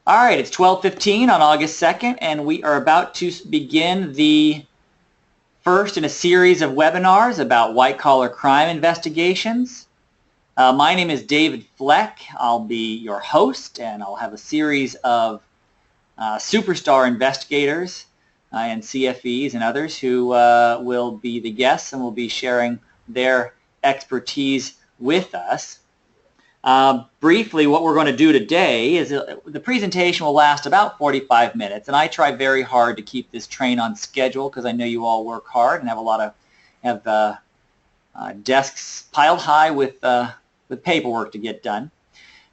All right, it's 12:15 on August 2nd, and we are about to begin the first in a series of webinars about white-collar crime investigations. My name is David Fleck. I'll be your host, and I'll have a series of superstar investigators and CFEs and others who will be the guests and will be sharing their expertise with us. Briefly, what we're going to do today is the presentation will last about 45 minutes, and I try very hard to keep this train on schedule because I know you all work hard and have a lot of desks piled high with paperwork to get done.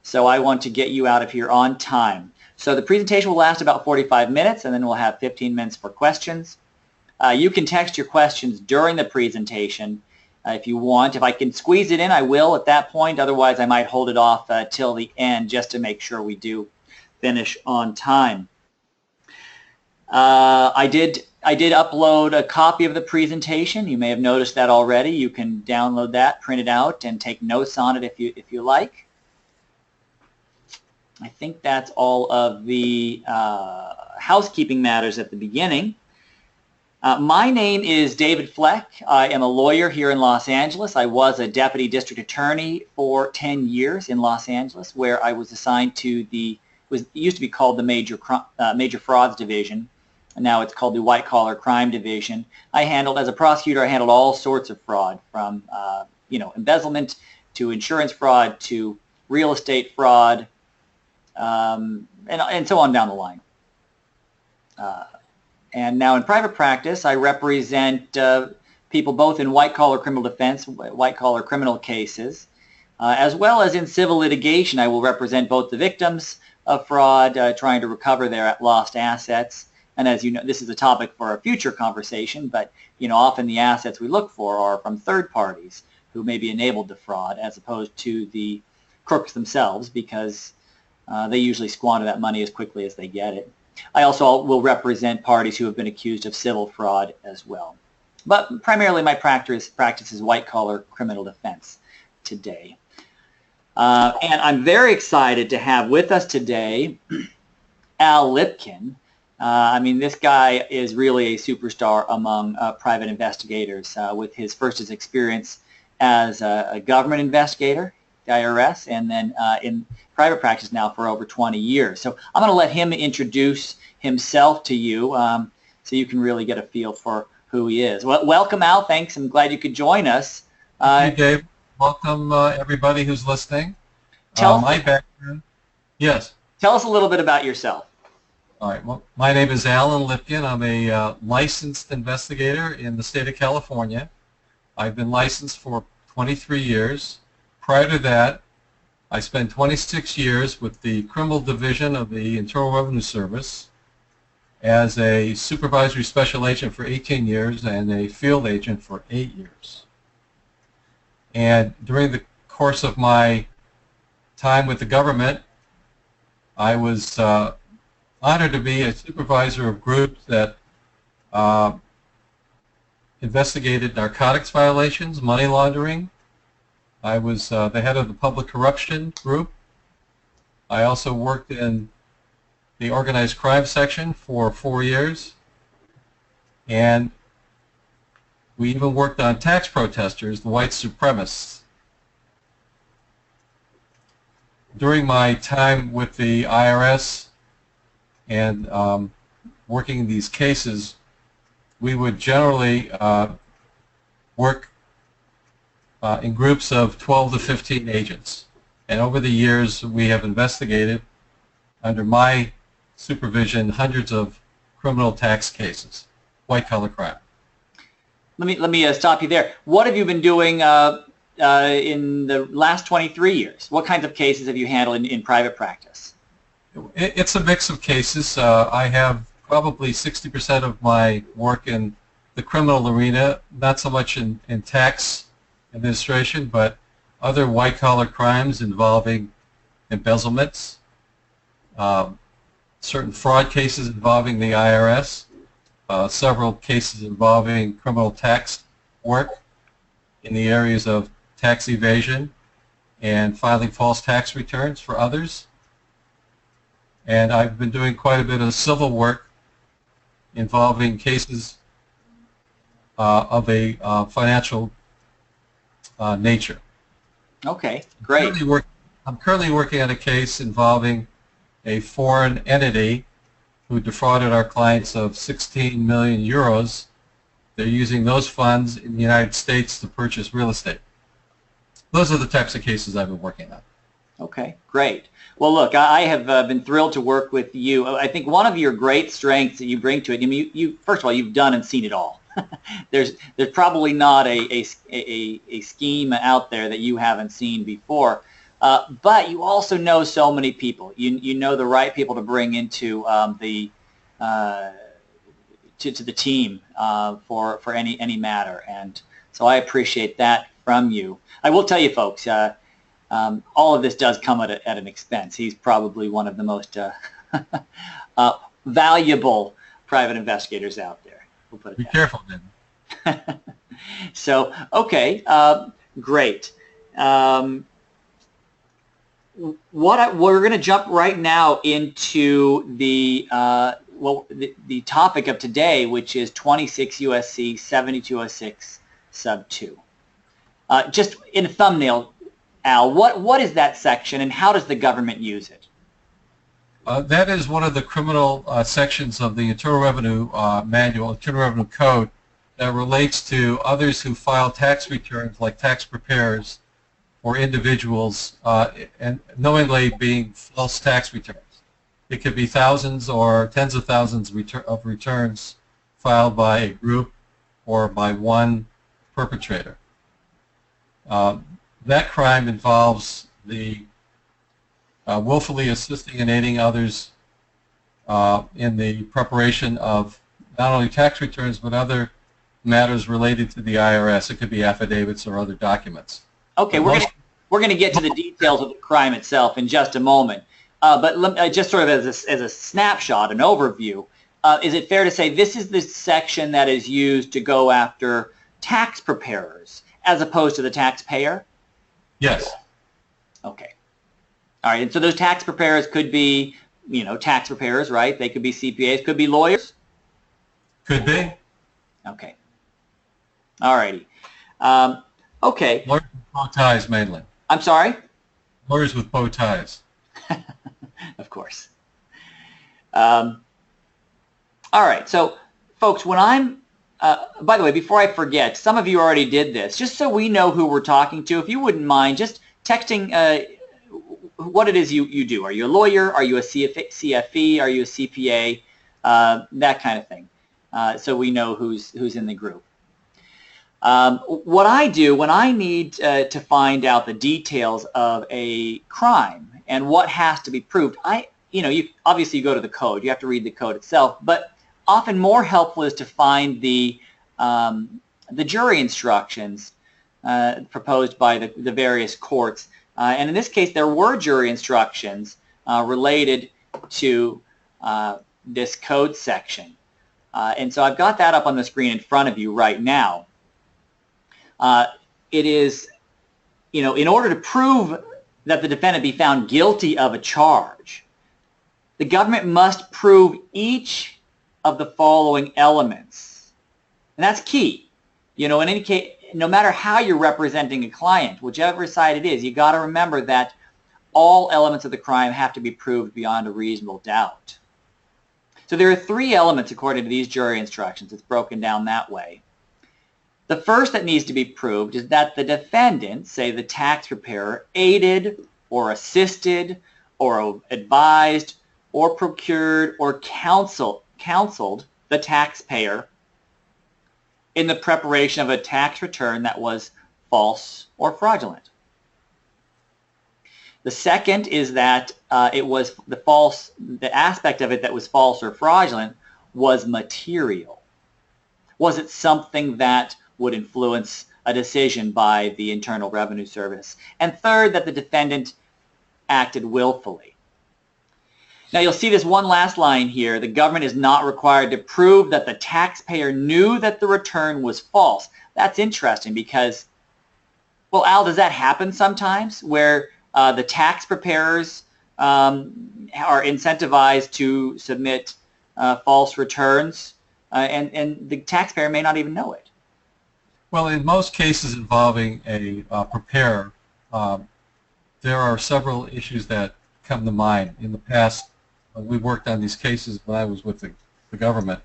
So I want to get you out of here on time. So the presentation will last about 45 minutes, and then we'll have 15 minutes for questions. You can text your questions during the presentation if you want. If I can squeeze it in, I will at that point. Otherwise, I might hold it off till the end just to make sure we do finish on time. I did upload a copy of the presentation. You may have noticed that already. You can download that, print it out, and take notes on it if you like. I think that's all of the housekeeping matters at the beginning. My name is David Fleck. I am a lawyer here in Los Angeles. I was a deputy district attorney for 10 years in Los Angeles, where I was assigned to it used to be called the Major Frauds Division, and now it's called the White Collar Crime Division. As a prosecutor, I handled all sorts of fraud, from embezzlement to insurance fraud to real estate fraud, and so on down the line. And now in private practice, I represent people both in white-collar criminal defense, white-collar criminal cases, as well as in civil litigation. I will represent both the victims of fraud, trying to recover their lost assets. And as you know, this is a topic for a future conversation, but often the assets we look for are from third parties who may be enabled to fraud, as opposed to the crooks themselves, because they usually squander that money as quickly as they get it. I also will represent parties who have been accused of civil fraud as well. But primarily my practice is white-collar criminal defense today. And I'm very excited to have with us today Al Lipkin. This guy is really a superstar among private investigators with his experience as a government investigator, the IRS, and then in private practice now for over 20 years. So I'm going to let him introduce himself to you so you can really get a feel for who he is. Well, welcome, Al. Thanks. I'm glad you could join us. Thank you, Dave. Welcome, everybody who's listening. My background. Yes. Tell us a little bit about yourself. All right. Well, my name is Alan Lipkin. I'm a licensed investigator in the state of California. I've been licensed for 23 years. Prior to that, I spent 26 years with the Criminal Division of the Internal Revenue Service as a supervisory special agent for 18 years and a field agent for 8 years. And during the course of my time with the government, I was honored to be a supervisor of groups that investigated narcotics violations, money laundering. I was the head of the public corruption group. I also worked in the organized crime section for 4 years. And we even worked on tax protesters, the white supremacists. During my time with the IRS and working these cases, we would generally work in groups of 12 to 15 agents. And over the years, we have investigated, under my supervision, hundreds of criminal tax cases, white-collar crime. Let me stop you there. What have you been doing in the last 23 years? What kinds of cases have you handled in private practice? It's a mix of cases. I have probably 60% of my work in the criminal arena, not so much in tax administration, but other white-collar crimes involving embezzlements, certain fraud cases involving the IRS, several cases involving criminal tax work in the areas of tax evasion and filing false tax returns for others. and I've been doing quite a bit of civil work involving cases of a financial nature. Okay, great. I'm currently working on a case involving a foreign entity who defrauded our clients of 16 million euros. They're using those funds in the United States to purchase real estate. Those are the types of cases I've been working on. Okay, great. Well, look, I have been thrilled to work with you. I think one of your great strengths that you bring to it, I mean, you first of all, you've done and seen it all. There's probably not a scheme out there that you haven't seen before, but you also know so many people. You know the right people to bring into to the team for any matter, and so I appreciate that from you. I will tell you, folks. All of this does come at an expense. He's probably one of the most valuable private investigators out there. We'll put it Be careful, then. So, okay, great. We're going to jump right now into the topic of today, which is 26 USC 7206 sub 2. Just in a thumbnail, Al, what is that section and how does the government use it? That is one of the criminal sections of the Internal Revenue Manual, Internal Revenue Code, that relates to others who file tax returns, like tax preparers or individuals, and knowingly being false tax returns. It could be thousands or tens of thousands of returns filed by a group or by one perpetrator. That crime involves the willfully assisting and aiding others in the preparation of not only tax returns but other matters related to the IRS. It could be affidavits or other documents. Okay, we're going to get to the details of the crime itself in just a moment. But just sort of as a snapshot, an overview, is it fair to say this is the section that is used to go after tax preparers as opposed to the taxpayer? Yes. Okay. All right. And so those tax preparers could be, tax preparers, right? They could be CPAs, could be lawyers? Could be. Okay. All righty. Okay. Lawyers with bow ties, mainly. I'm sorry? Lawyers with bow ties. Of course. All right. So, folks, when I'm by the way, before I forget, some of you already did this. Just so we know who we're talking to, if you wouldn't mind just texting what it is you do. Are you a lawyer? Are you a CFE? Are you a CPA? That kind of thing. So we know who's in the group. What I do when I need to find out the details of a crime and what has to be proved, obviously you go to the code. You have to read the code itself, but often more helpful is to find the jury instructions proposed by the various courts. And in this case, there were jury instructions related to this code section. And so I've got that up on the screen in front of you right now. It is, in order to prove that the defendant be found guilty of a charge, the government must prove each of the following elements. And that's key. In any case, no matter how you're representing a client, whichever side it is, you got to remember that all elements of the crime have to be proved beyond a reasonable doubt. So there are three elements according to these jury instructions. It's broken down that way. The first that needs to be proved is that the defendant, say the tax preparer, aided or assisted or advised or procured or counseled the taxpayer in the preparation of a tax return that was false or fraudulent. The second is that it was the aspect of it that was false or fraudulent was material. Was it something that would influence a decision by the Internal Revenue Service? And third, that the defendant acted willfully. Now you'll see this one last line here. The government is not required to prove that the taxpayer knew that the return was false. That's interesting because, well, Al, does that happen sometimes where the tax preparers are incentivized to submit false returns, and the taxpayer may not even know it. Well, in most cases involving a preparer, there are several issues that come to mind. In the past, we worked on these cases when I was with the government.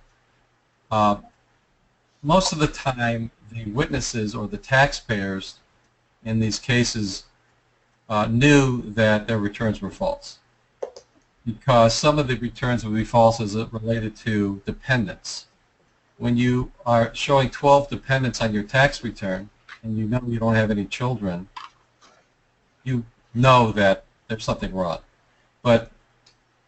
Most of the time, the witnesses or the taxpayers in these cases knew that their returns were false, because some of the returns would be false as it related to dependents. When you are showing 12 dependents on your tax return and you know you don't have any children, you know that there's something wrong. But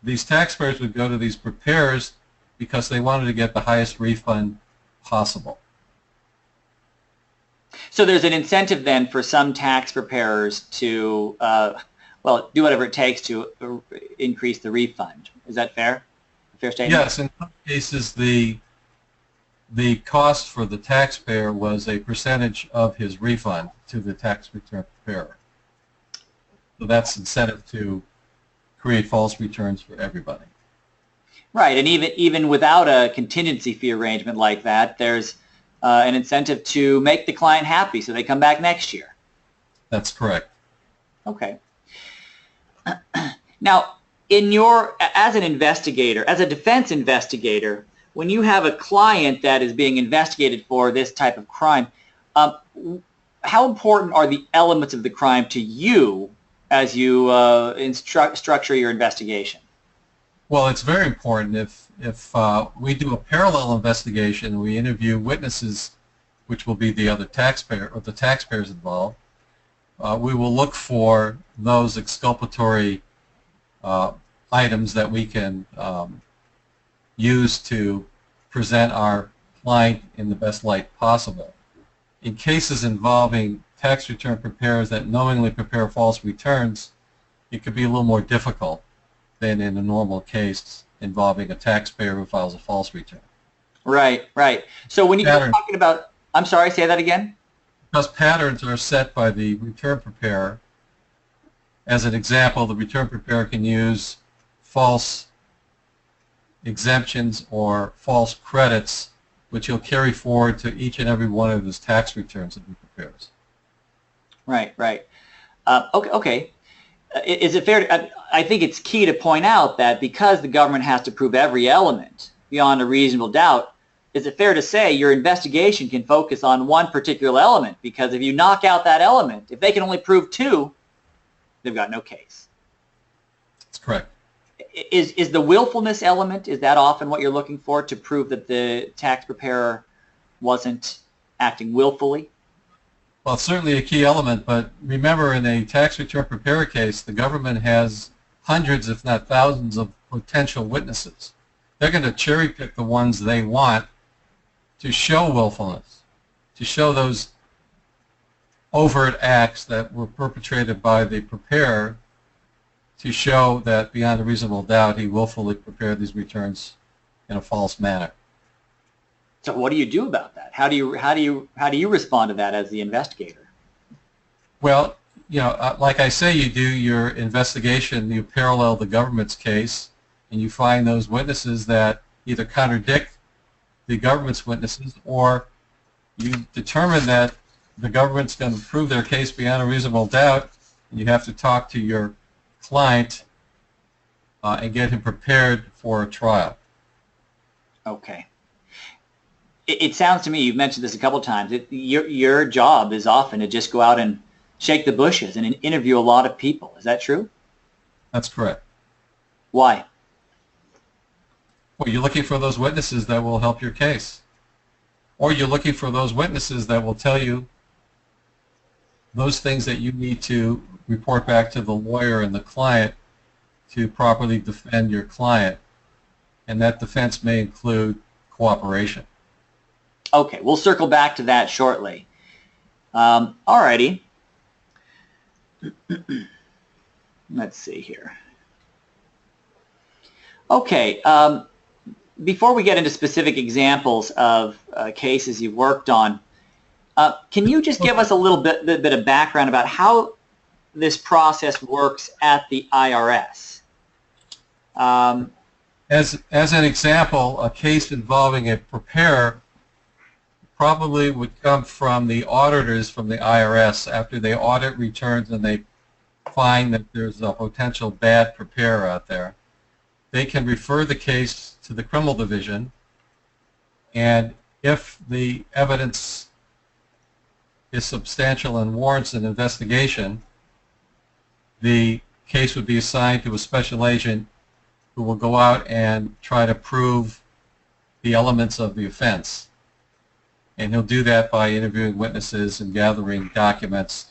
these taxpayers would go to these preparers because they wanted to get the highest refund possible. So there's an incentive then for some tax preparers to, well, do whatever it takes to increase the refund. Is that fair? Fair statement? Yes. In some cases, the cost for the taxpayer was a percentage of his refund to the tax return preparer. So that's incentive to create false returns for everybody. Right, and even without a contingency fee arrangement like that, there's an incentive to make the client happy so they come back next year. That's correct. Okay. Now, as an investigator, as a defense investigator, when you have a client that is being investigated for this type of crime, how important are the elements of the crime to you as you structure your investigation? Well, it's very important. If we do a parallel investigation, we interview witnesses, which will be the other taxpayer or the taxpayers involved, we will look for those exculpatory items that we can use to present our client in the best light possible. In cases involving tax return preparers that knowingly prepare false returns, it could be a little more difficult than in a normal case involving a taxpayer who files a false return. Right, right. So when you're talking about, I'm sorry, say that again? Because patterns are set by the return preparer. As an example, the return preparer can use false exemptions or false credits, which he'll carry forward to each and every one of his tax returns that he prepares. Right, right. Okay. Is it fair to, I think it's key to point out that because the government has to prove every element beyond a reasonable doubt, is it fair to say your investigation can focus on one particular element? Because if you knock out that element, if they can only prove two, they've got no case. That's correct. Is the willfulness element, is that often what you're looking for to prove that the tax preparer wasn't acting willfully? Well, it's certainly a key element, but remember, in a tax return preparer case, the government has hundreds, if not thousands, of potential witnesses. They're going to cherry pick the ones they want to show willfulness, to show those overt acts that were perpetrated by the preparer, to show that beyond a reasonable doubt he willfully prepared these returns in a false manner. So what do you do about that? How do you respond to that as the investigator? Well, you know, like I say, you do your investigation, you parallel the government's case, and you find those witnesses that either contradict the government's witnesses, or you determine that the government's going to prove their case beyond a reasonable doubt, and you have to talk to your client and get him prepared for a trial. Okay. It sounds to me, you've mentioned this a couple of times, your job is often to just go out and shake the bushes and interview a lot of people. Is that true? That's correct. Why? Well, you're looking for those witnesses that will help your case. Or you're looking for those witnesses that will tell you those things that you need to report back to the lawyer and the client to properly defend your client. And that defense may include cooperation. Okay, we'll circle back to that shortly. Alrighty. Let's see here. Okay, before we get into specific examples of cases you've worked on, can you just give us a little bit of background about how this process works at the IRS. As an example, a case involving a preparer probably would come from the auditors from the IRS after they audit returns and they find that there's a potential bad preparer out there. They can refer the case to the criminal division, and if the evidence is substantial and warrants an investigation, the case would be assigned to a special agent who will go out and try to prove the elements of the offense. And he'll do that by interviewing witnesses and gathering documents,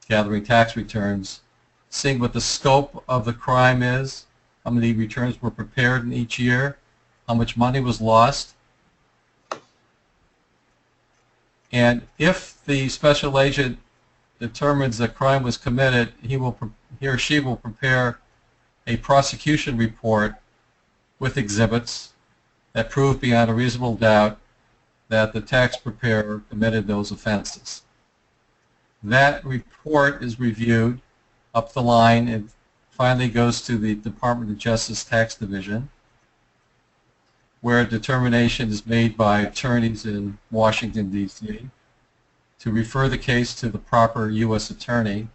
gathering tax returns, seeing what the scope of the crime is, how many returns were prepared in each year, how much money was lost. And if the special agent determines that crime was committed, he or she will prepare a prosecution report with exhibits that prove beyond a reasonable doubt that the tax preparer committed those offenses. That report is reviewed up the line and finally goes to the Department of Justice Tax Division, where a determination is made by attorneys in Washington, D.C. to refer the case to the proper U.S. attorney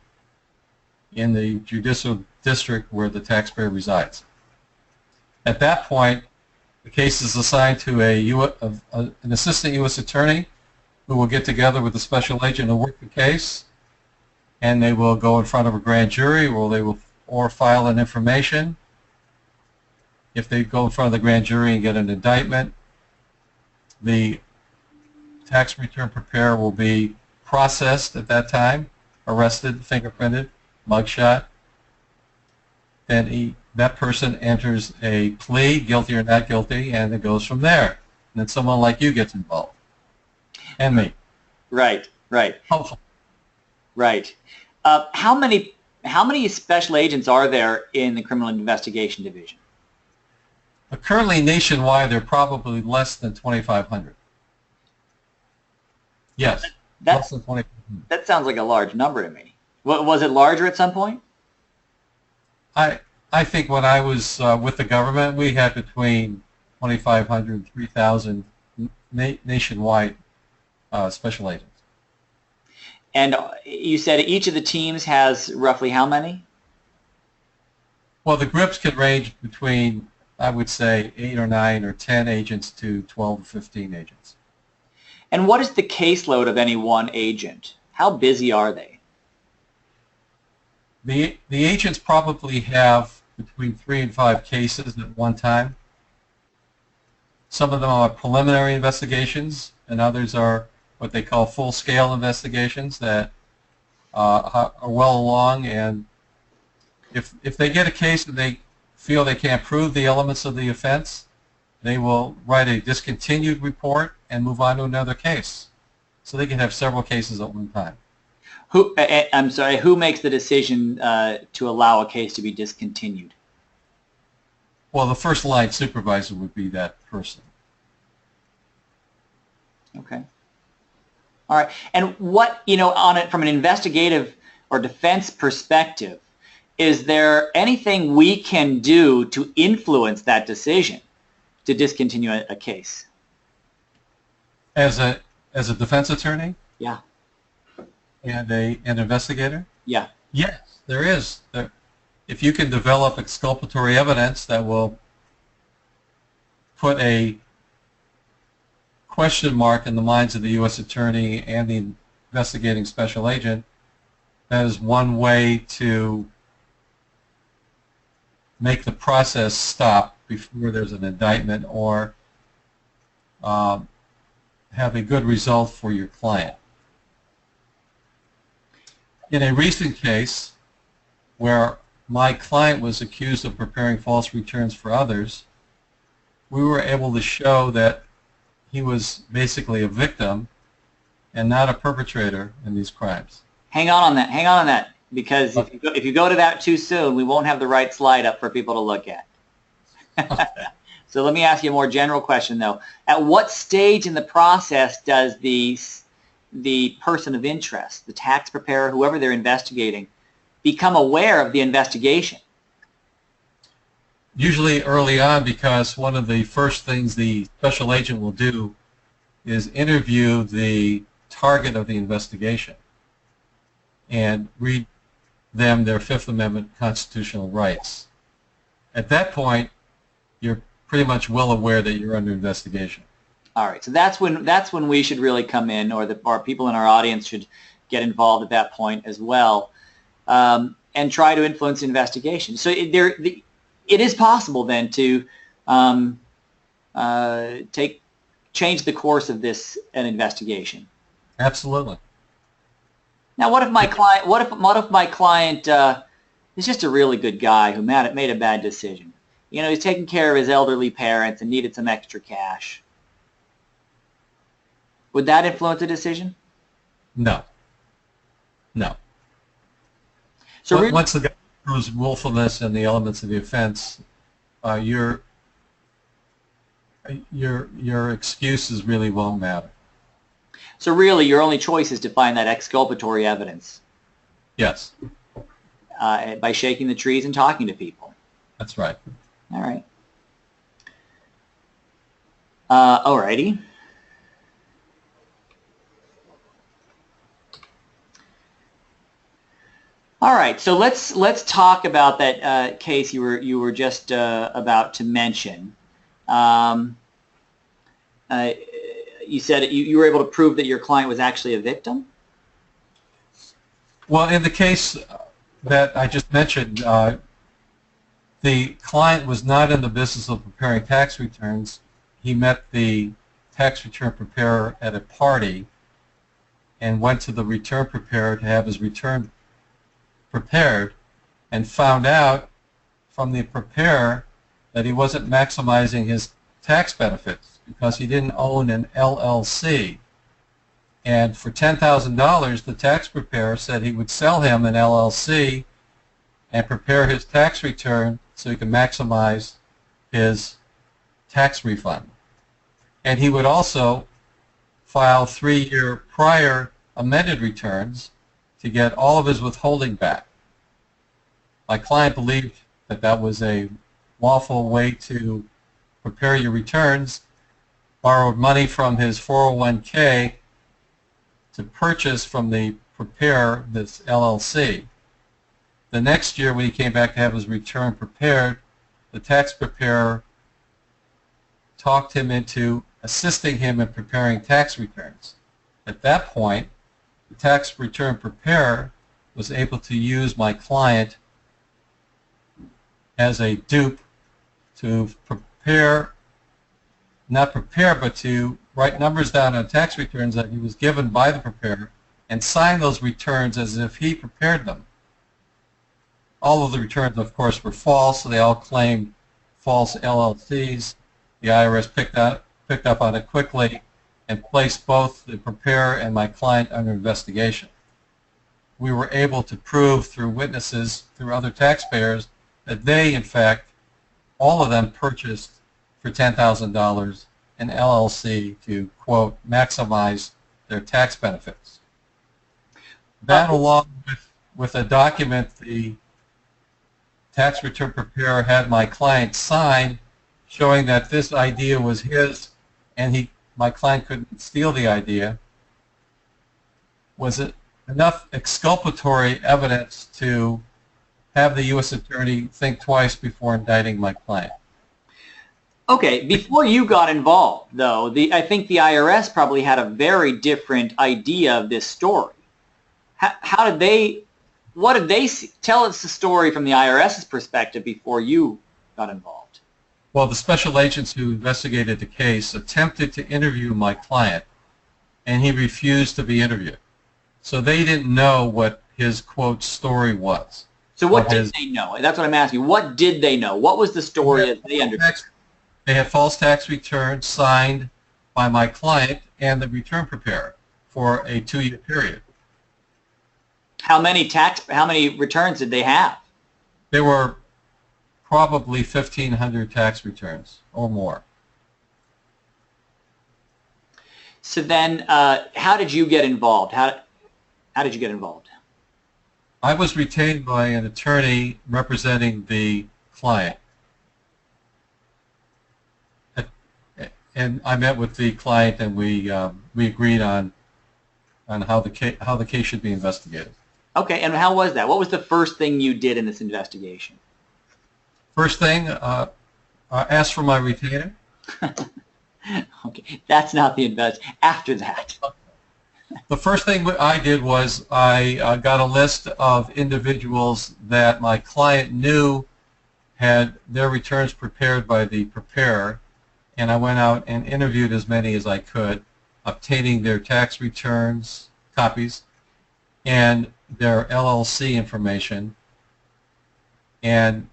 in the judicial district where the taxpayer resides. At that point, the case is assigned to an assistant U.S. attorney who will get together with the special agent and work the case, and they will go in front of a grand jury or file an information. If they go in front of the grand jury and get an indictment, the tax return preparer will be processed at that time, arrested, fingerprinted, mugshot. Then that person enters a plea, guilty or not guilty, and it goes from there. And then someone like you gets involved, and me. Right. Hopefully. Right. How many special agents are there in the Criminal Investigation Division? Currently, nationwide, there are probably less than 2,500. Yes, less than 2,500. That sounds like a large number to me. Was it larger at some point? I think when I was with the government, we had between 2,500 and 3,000 nationwide special agents. And you said each of the teams has roughly how many? Well, the groups can range between, I would say, 8 or 9 or 10 agents to 12 or 15 agents. And what is the caseload of any one agent? How busy are they? The agents probably have between 3 and 5 cases at one time. Some of them are preliminary investigations, and others are what they call full-scale investigations that are well along. And if they get a case and they feel they can't prove the elements of the offense, they will write a discontinued report and move on to another case. So they can have several cases at one time. I'm sorry, who makes the decision to allow a case to be discontinued? Well, the first line supervisor would be that person. Okay. All right. And what, on it from an investigative or defense perspective, is there anything we can do to influence that decision to discontinue a case? As a defense attorney? Yeah. And an investigator? Yeah. Yes, there is. If you can develop exculpatory evidence that will put a question mark in the minds of the U.S. attorney and the investigating special agent, that is one way to make the process stop before there's an indictment or have a good result for your client. In a recent case where my client was accused of preparing false returns for others, we were able to show that he was basically a victim and not a perpetrator in these crimes. Hang on on that, because if you go to that too soon, we won't have the right slide up for people to look at. So let me ask you a more general question, though. At what stage in the process does the person of interest, the tax preparer, whoever they're investigating, become aware of the investigation? Usually early on, because one of the first things the special agent will do is interview the target of the investigation and read them their Fifth Amendment constitutional rights. At that point, you're pretty much well aware that you're under investigation. All right, so that's when we should really come in, or people in our audience should get involved at that point as well, and try to influence the investigation. So it is possible then to change the course of an investigation. Absolutely. Now, what if my client is just a really good guy who made a bad decision? You know, he's taking care of his elderly parents and needed some extra cash. Would that influence a decision? No. No. So once the guy proves willfulness and the elements of the offense, your excuses really won't matter. So really, your only choice is to find that exculpatory evidence. Yes. By shaking the trees and talking to people. That's right. All right. All righty. All right. So let's talk about that case you were just about to mention. You said you were able to prove that your client was actually a victim? Well, in the case that I just mentioned, the client was not in the business of preparing tax returns. He met the tax return preparer at a party and went to the return preparer to have his return prepared, and found out from the preparer that he wasn't maximizing his tax benefits because he didn't own an LLC. And for $10,000, the tax preparer said he would sell him an LLC and prepare his tax return so he could maximize his tax refund. And he would also file 3-year prior amended returns to get all of his withholding back. My client believed that that was a lawful way to prepare your returns, borrowed money from his 401k to purchase from the preparer this LLC. The next year when he came back to have his return prepared, the tax preparer talked him into assisting him in preparing tax returns. At that point, the tax return preparer was able to use my client as a dupe to but to write numbers down on tax returns that he was given by the preparer and sign those returns as if he prepared them. All of the returns, of course, were false, so they all claimed false LLCs. The IRS picked up on it quickly and placed both the preparer and my client under investigation. We were able to prove through witnesses, through other taxpayers, that they, in fact, all of them purchased for $10,000 an LLC to, quote, maximize their tax benefits. That, along with a document the tax return preparer had my client sign showing that this idea was his and my client couldn't steal the idea, was it enough exculpatory evidence to have the U.S. Attorney think twice before indicting my client. Okay, before you got involved, though, I think the IRS probably had a very different idea of this story. What did they see? Tell us the story from the IRS's perspective before you got involved. Well, the special agents who investigated the case attempted to interview my client, and he refused to be interviewed. So they didn't know what his, quote, story was. So what did they know? That's what I'm asking. What did they know? What was the story that they understood? They had false tax returns signed by my client and the return preparer for a 2-year period. How many returns did they have? There were probably 1,500 tax returns or more. So then, how did you get involved? How did you get involved? I was retained by an attorney representing the client. And I met with the client, and we agreed on how the case should be investigated. Okay, and how was that? What was the first thing you did in this investigation? First thing, asked for my retainer. Okay, that's not the after that. The first thing I did was I got a list of individuals that my client knew had their returns prepared by the preparer, and I went out and interviewed as many as I could, obtaining their tax returns, copies, and their LLC information, and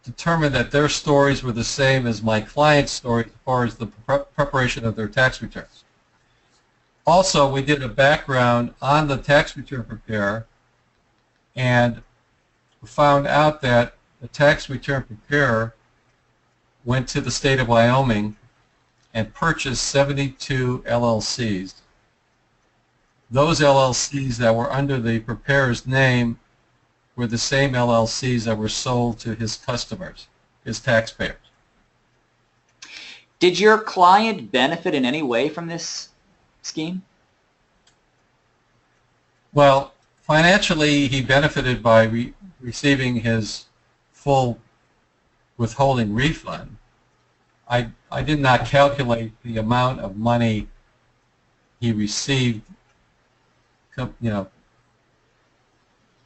determined that their stories were the same as my client's story as far as the preparation of their tax returns. Also, we did a background on the tax return preparer and found out that the tax return preparer went to the state of Wyoming and purchased 72 LLCs. Those LLCs that were under the preparer's name were the same LLCs that were sold to his customers, his taxpayers. Did your client benefit in any way from this scheme? Well, financially, he benefited by receiving his full withholding refund. I did not calculate the amount of money he received,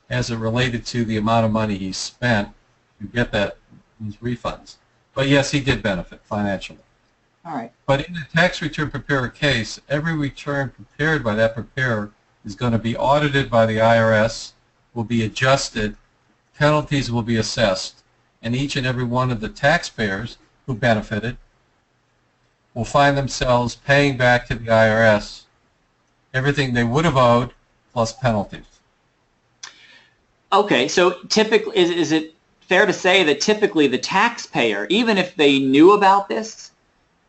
as it related to the amount of money he spent to get these refunds. But yes, he did benefit financially. All right. But in a tax return preparer case, every return prepared by that preparer is going to be audited by the IRS, will be adjusted, penalties will be assessed, and each and every one of the taxpayers who benefited will find themselves paying back to the IRS everything they would have owed plus penalties. Okay, so typically, is it fair to say that typically the taxpayer, even if they knew about this,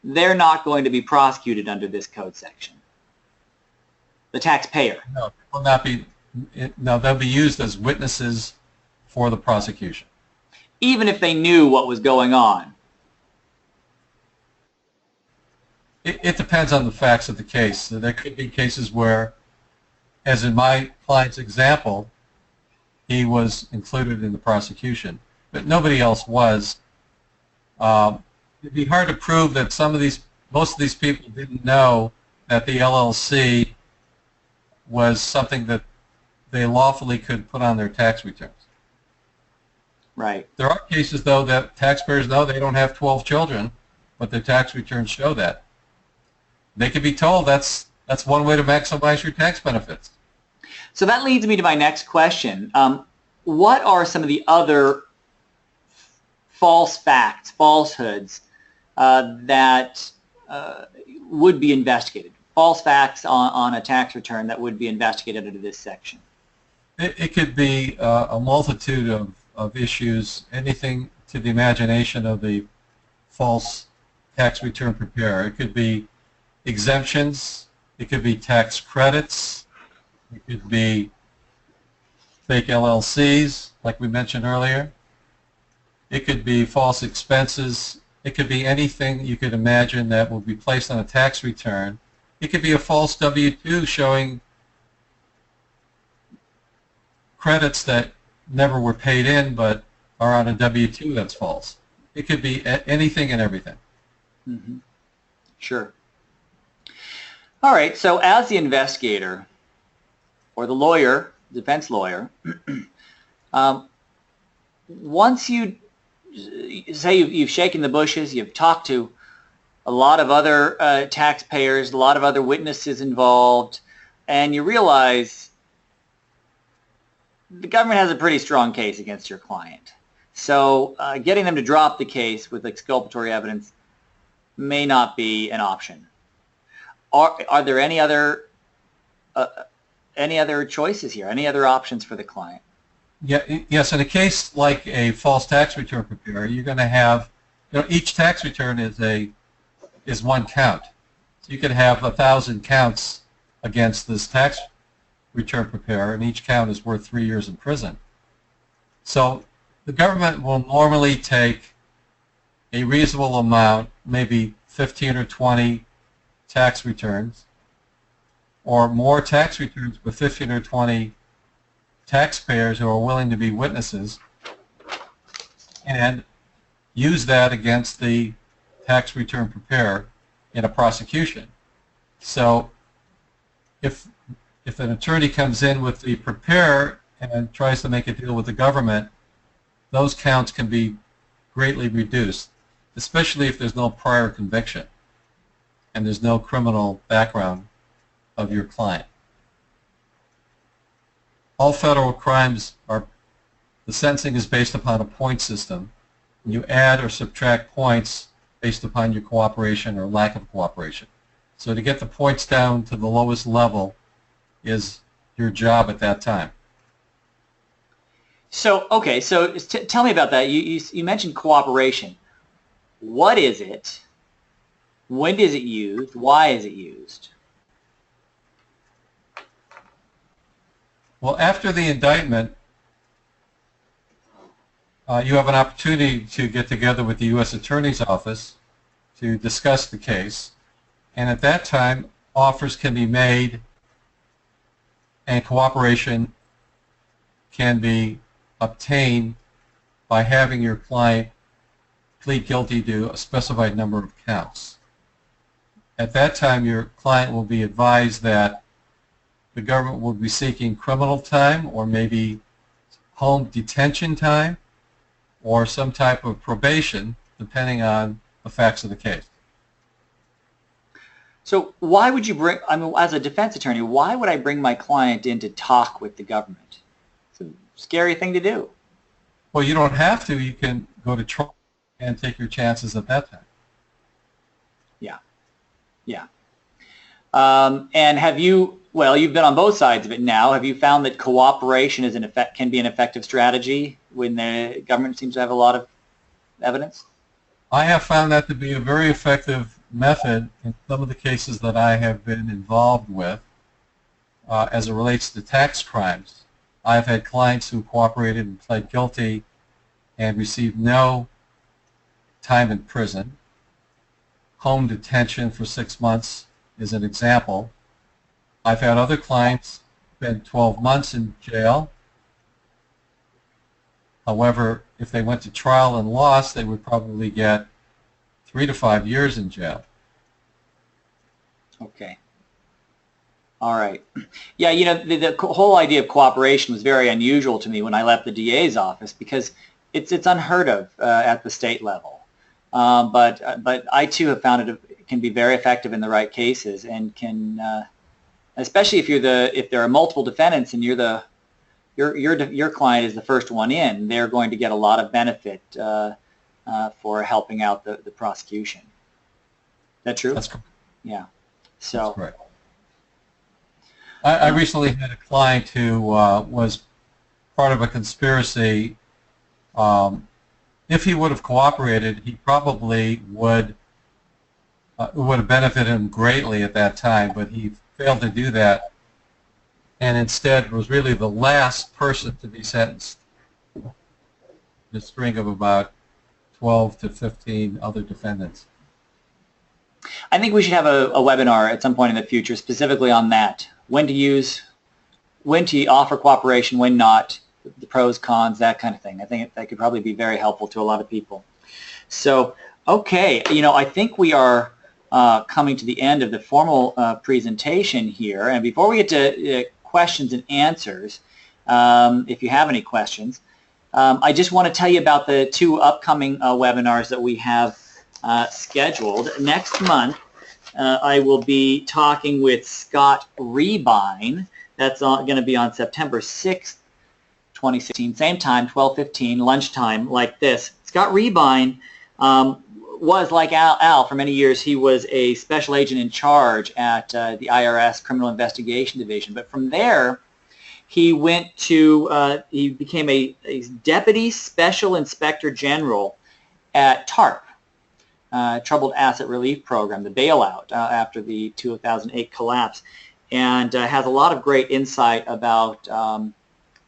they're not going to be prosecuted under this code section? The taxpayer. No, it will not be. No, they'll be used as witnesses for the prosecution. Even if they knew what was going on? It depends on the facts of the case. So there could be cases where, as in my client's example, he was included in the prosecution, but nobody else was. It'd be hard to prove that most of these people didn't know that the LLC was something that they lawfully could put on their tax returns. Right. There are cases, though, that taxpayers know they don't have 12 children, but their tax returns show that. They could be told that's one way to maximize your tax benefits. So that leads me to my next question. What are some of the other false facts, falsehoods that would be investigated? False facts on a tax return that would be investigated under this section? It could be a multitude of issues, anything to the imagination of the false tax return preparer. It could be exemptions, it could be tax credits, it could be fake LLCs, like we mentioned earlier. It could be false expenses. It could be anything you could imagine that will be placed on a tax return. It could be a false W-2 showing credits that never were paid in but are on a W-2 that's false. It could be anything and everything. Mm-hmm. Sure. All right, so as the investigator or the lawyer, defense lawyer, once you say you've shaken the bushes, you've talked to a lot of other taxpayers, a lot of other witnesses involved, and you realize the government has a pretty strong case against your client. So getting them to drop the case with exculpatory evidence may not be an option. Are there any other choices here? Any other options for the client? Yes, in a case like a false tax return preparer, you're going to have, each tax return is one count. So you could have 1,000 counts against this tax return preparer, and each count is worth 3 years in prison. So the government will normally take a reasonable amount, maybe 15 or 20 tax returns, or more tax returns with 15 or 20 taxpayers who are willing to be witnesses, and use that against the tax return preparer in a prosecution. So if an attorney comes in with the preparer and tries to make a deal with the government, those counts can be greatly reduced, especially if there's no prior conviction and there's no criminal background of your client. All federal crimes the sentencing is based upon a point system. You add or subtract points based upon your cooperation or lack of cooperation. So to get the points down to the lowest level is your job at that time. So, okay, so tell me about that. You mentioned cooperation. What is it? When is it used? Why is it used? Well, after the indictment, you have an opportunity to get together with the U.S. Attorney's Office to discuss the case, and at that time, offers can be made and cooperation can be obtained by having your client plead guilty to a specified number of counts. At that time, your client will be advised that the government will be seeking criminal time or maybe home detention time or some type of probation, depending on the facts of the case. So why would you bring, I mean, as a defense attorney, why would I bring my client in to talk with the government? It's a scary thing to do. Well, you don't have to. You can go to trial and take your chances at that time. Yeah, yeah. And have you, well, you've been on both sides of it now. Have you found that cooperation is can be an effective strategy when the government seems to have a lot of evidence? I have found that to be a very effective method in some of the cases that I have been involved with as it relates to tax crimes. I've had clients who cooperated and pled guilty and received no time in prison. Home detention for 6 months is an example. I've had other clients spend 12 months in jail. However, if they went to trial and lost, they would probably get 3 to 5 years in jail. Okay. All right. Yeah, you know, the whole idea of cooperation was very unusual to me when I left the DA's office because it's unheard of at the state level. But I too have found it can be very effective in the right cases and can, especially if there are multiple defendants and your client is the first one in, they're going to get a lot of benefit for helping out the prosecution. Is that true? That's correct. Yeah. So. That's correct. I recently had a client who was part of a conspiracy. If he would have cooperated, he probably would have benefited him greatly at that time, but he failed to do that and instead was really the last person to be sentenced. A string of about 12 to 15 other defendants. I think we should have a webinar at some point in the future specifically on that. When to use, when to offer cooperation, when not, the pros, cons, that kind of thing. I think that could probably be very helpful to a lot of people. So, okay, you know, I think we are coming to the end of the formal presentation here. And before we get to questions and answers, if you have any questions, I just want to tell you about the 2 upcoming webinars that we have scheduled. Next month, I will be talking with Scott Rebine. That's going to be on September 6th, 2016, same time, 12:15, lunchtime, like this. Scott Rebine was, like Al for many years, he was a special agent in charge at the IRS Criminal Investigation Division. But from there, he went to, he became a Deputy Special Inspector General at TARP, Troubled Asset Relief Program, the bailout after the 2008 collapse. and has a lot of great insight about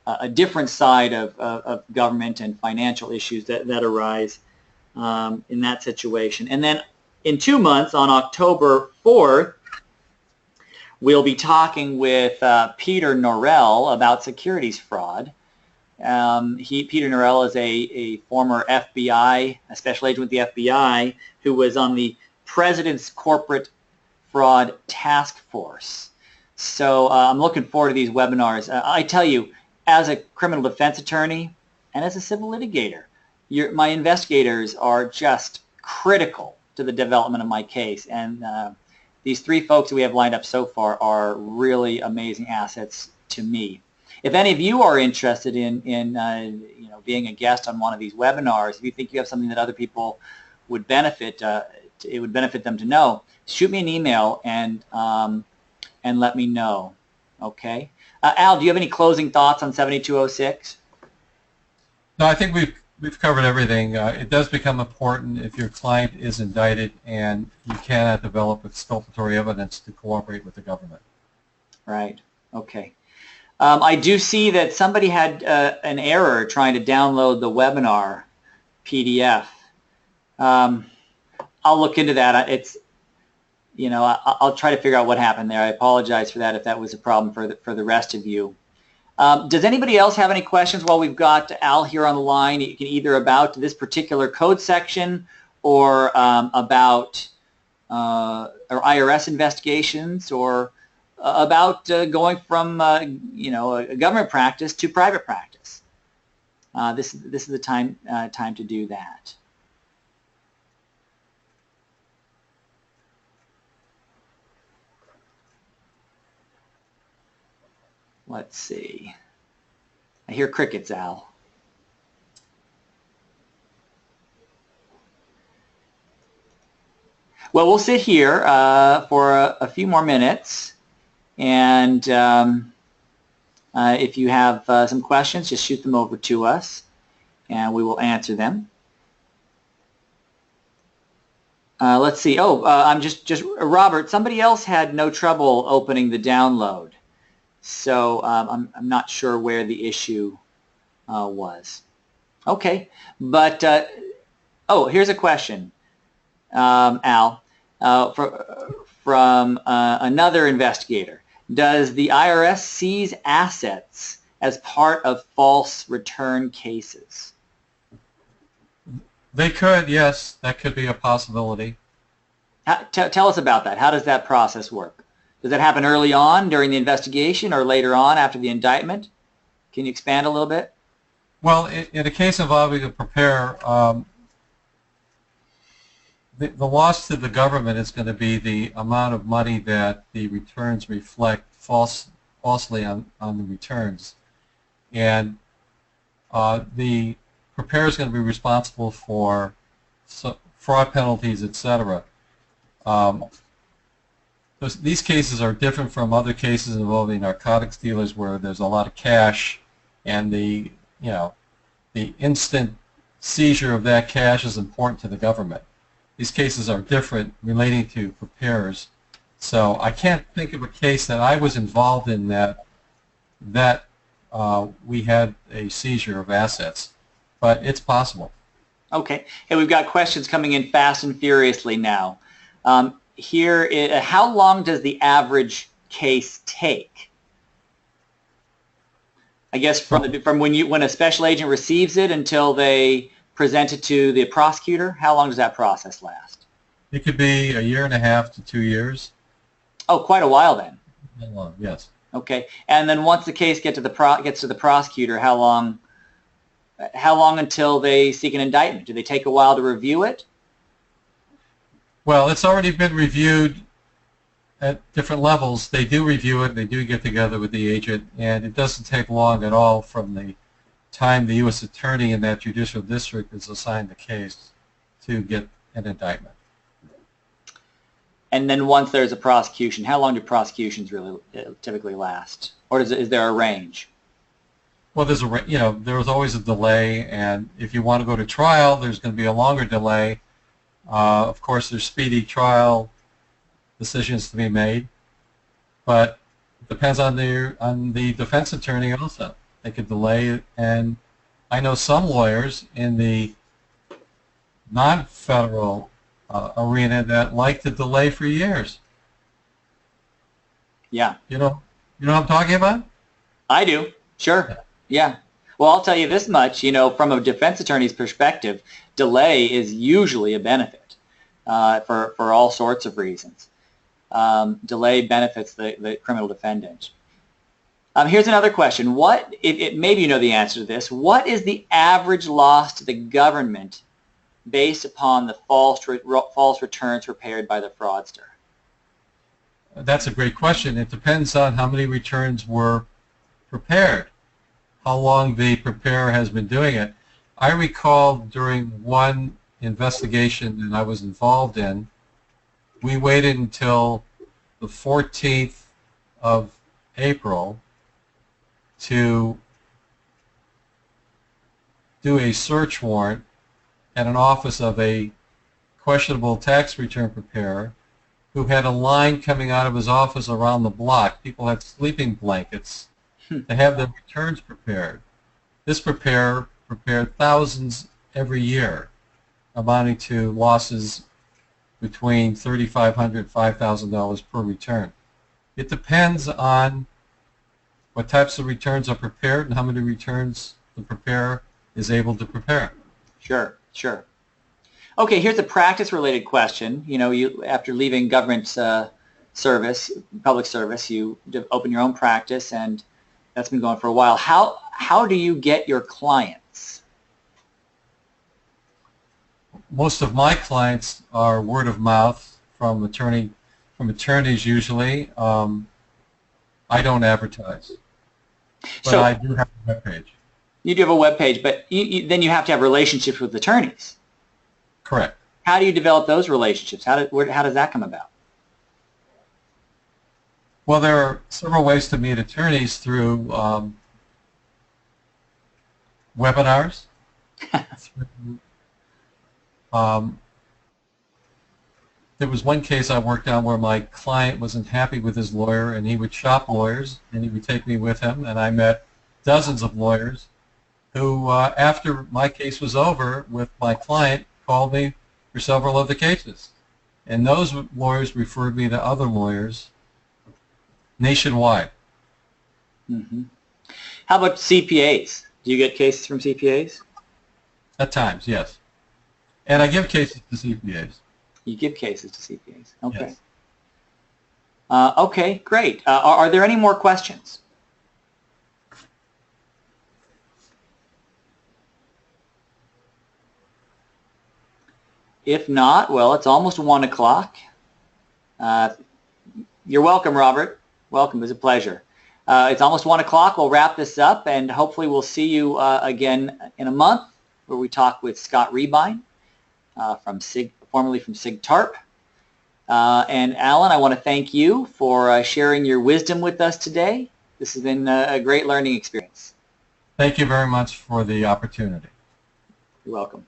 a different side of government and financial issues that arise in that situation. And then in 2 months, on October 4th, we'll be talking with Peter Norrell about securities fraud. Peter Norrell is a former FBI, a special agent with the FBI, who was on the President's Corporate Fraud Task Force. So I'm looking forward to these webinars. I tell you, as a criminal defense attorney and as a civil litigator, my investigators are just critical to the development of my case. And these 3 folks that we have lined up so far are really amazing assets to me. If any of you are interested in being a guest on one of these webinars, if you think you have something that other people would benefit, it would benefit them to know, shoot me an email and let me know. Okay. Al, do you have any closing thoughts on 7206? No, I think we've covered everything. It does become important if your client is indicted and you cannot develop exculpatory evidence to cooperate with the government. Right. Okay. I do see that somebody had an error trying to download the webinar PDF. I'll look into that. I'll try to figure out what happened there. I apologize for that if that was a problem for the rest of you. Does anybody else have any questions while we've got Al here on the line? You can either about this particular code section or about or IRS investigations or about going from a government practice to private practice. This is the time to do that. Let's see. I hear crickets, Al. Well, we'll sit here for a few more minutes, and if you have some questions, just shoot them over to us, and we will answer them. Let's see. Oh, I'm just Robert. Somebody else had no trouble opening the download. So I'm not sure where the issue was. Okay, but oh, here's a question, Al, from another investigator. Does the IRS seize assets as part of false return cases? They could, yes. That could be a possibility. Tell us about that. How does that process work? Does that happen early on during the investigation or later on after the indictment? Can you expand a little bit? Well, in a case involving a preparer, the loss to the government is going to be the amount of money that the returns reflect falsely on the returns. And the preparer is going to be responsible for fraud penalties, etc. These cases are different from other cases involving narcotics dealers where there's a lot of cash and the instant seizure of that cash is important to the government. These cases are different relating to preparers. So I can't think of a case that I was involved in that we had a seizure of assets, but it's possible. Okay. Hey, we've got questions coming in fast and furiously now. How long does the average case take? I guess from when a special agent receives it until they present it to the prosecutor, how long does that process last? It could be 1.5 to 2 years. Oh, quite a while then. Long, yes. Okay, and then once the case gets to the prosecutor, how long until they seek an indictment? Do they take a while to review it? Well, it's already been reviewed at different levels. They do review it. They do get together with the agent, and it doesn't take long at all from the time the U.S. attorney in that judicial district is assigned the case to get an indictment. And then once there's a prosecution, how long do prosecutions really typically last, or is there a range? Well, there's always a delay, and if you want to go to trial, there's going to be a longer delay. Of course, there's speedy trial decisions to be made, but Depends on the defense attorney also. They could delay it, and I know some lawyers in the non-federal arena that like to delay for years. Yeah. You know what I'm talking about? I do. Sure. Yeah. Well, I'll tell you this much, from a defense attorney's perspective, delay is usually a benefit for all sorts of reasons. Delay benefits the criminal defendant. Here's another question. Maybe you know the answer to this. What is the average loss to the government based upon the false returns prepared by the fraudster? That's a great question. It depends on how many returns were prepared, how long the preparer has been doing it. I recall during one investigation that I was involved in, we waited until the 14th of April to do a search warrant at an office of a questionable tax return preparer who had a line coming out of his office around the block. People had sleeping blankets to have their returns prepared. This preparer prepared thousands every year, amounting to losses between $3,500 and $5,000 per return. It depends on what types of returns are prepared and how many returns the preparer is able to prepare. Sure, sure. Okay, here's a practice-related question. You after leaving government service, public service, you open your own practice, and that's been going for a while. How do you get your clients? Most of my clients are word of mouth from attorneys usually. I don't advertise, but I do have a webpage. You do have a webpage, but then you have to have relationships with attorneys. Correct. How do you develop those relationships? How does that come about? Well, there are several ways to meet attorneys through webinars. There was one case I worked on where my client wasn't happy with his lawyer, and he would shop lawyers, and he would take me with him, and I met dozens of lawyers who, after my case was over with my client, called me for several of the cases. And those lawyers referred me to other lawyers nationwide. Mm-hmm. How about CPAs? Do you get cases from CPAs? At times, yes. And I give cases to CPAs. You give cases to CPAs. Okay. Yes. Okay, great. Are there any more questions? If not, well, it's almost 1 o'clock. You're welcome, Robert. Welcome. It was a pleasure. It's almost 1 o'clock. We'll wrap this up, and hopefully we'll see you again in a month, where we talk with Scott Rebine, formerly from SIG TARP. And Alan, I want to thank you for sharing your wisdom with us today. This has been a great learning experience. Thank you very much for the opportunity. You're welcome.